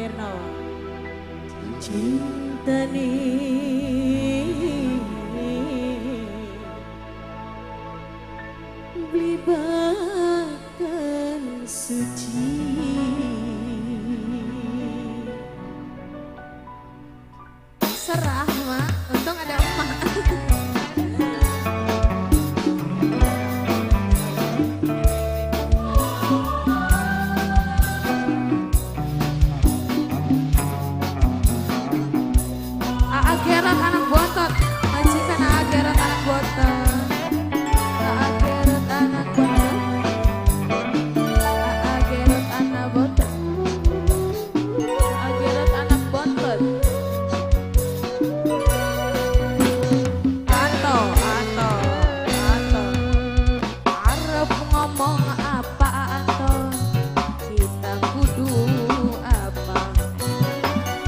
Berno. Cinta libatkan suci. Serah mak, untung ada emak. Gerak anak botot, majikan gerak anak botot, gerak anak botot, gerak anak botot, gerak anak botot. Atau, Arab ngomong apa atau kita kudu apa?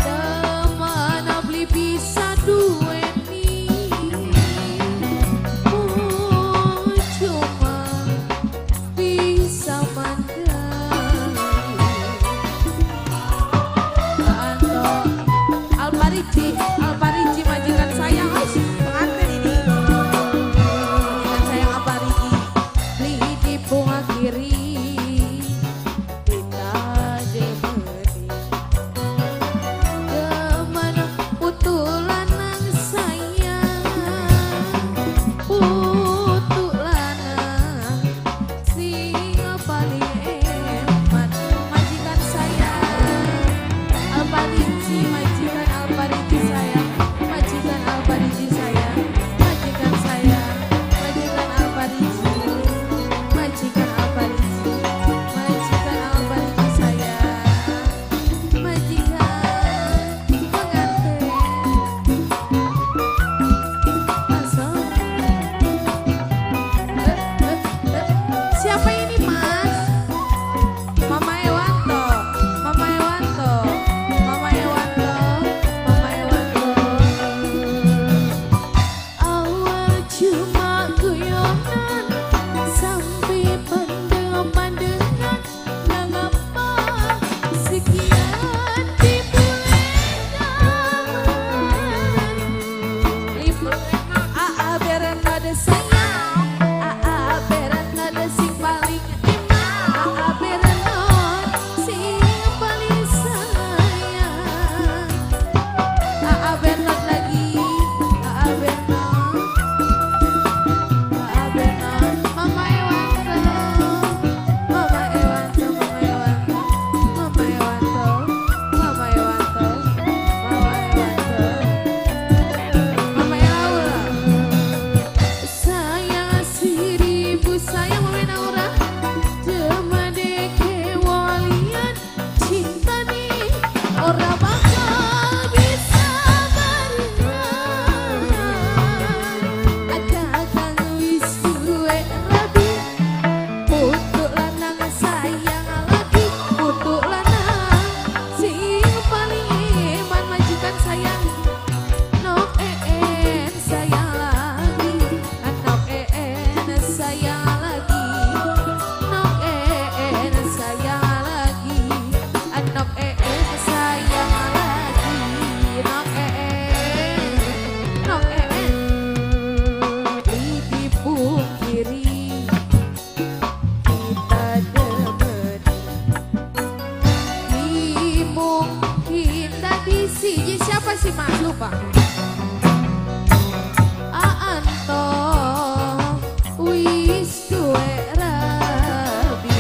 Temana beli bisa. Alparigi majikan sayang pengantin ini. Majikan sayang Alparigi beli di bunga kiri kita demeni kemana putulanang sayang putulanang sing paling emat majikan sayang Alparigi majikan Alparigi sayang, majikan Alparigi sayang, majikan sayang, majikan Alparigi, majikan Alparigi, majikan Alparigi sayang, majikan pengantin. Masuk. Siapa ini mas? Mama Ewanto, Mama Ewanto, Mama Ewanto. Awal cuma guyonan sampai pandangan mengapa sekian timbul beren ada sayang beren ada sing paling enak beren sing paling sayang Bernot lagi Bernot Mama Ewanto Mama Ewanto Mama Ewanto Mama Ewanto Mama Ewanto Mama Ewanto Mama Laura sayang seribu sayang Mama Laura demade kewalian cinta nih ora bakal bisa barengan ada kang wis duwe rabi putuk lanang sayang lagi putuk lanang sing paling iman majikan sayang nok sayang lagi nok sayang lagi nok sayang lagi nok sayang lagi nok di pungkiri kita demeni di mungkin tadi sih siapa sih mas lupa Aanto wis duwe rabi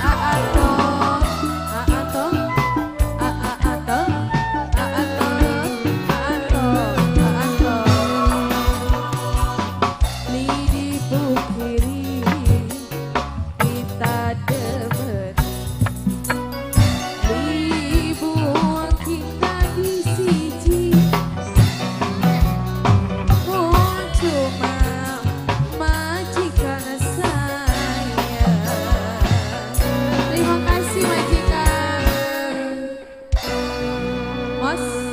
Aanto lidi pungkiri kita demeni ibu kita di siji cuma majikan saya. Terima kasih majikan Mas.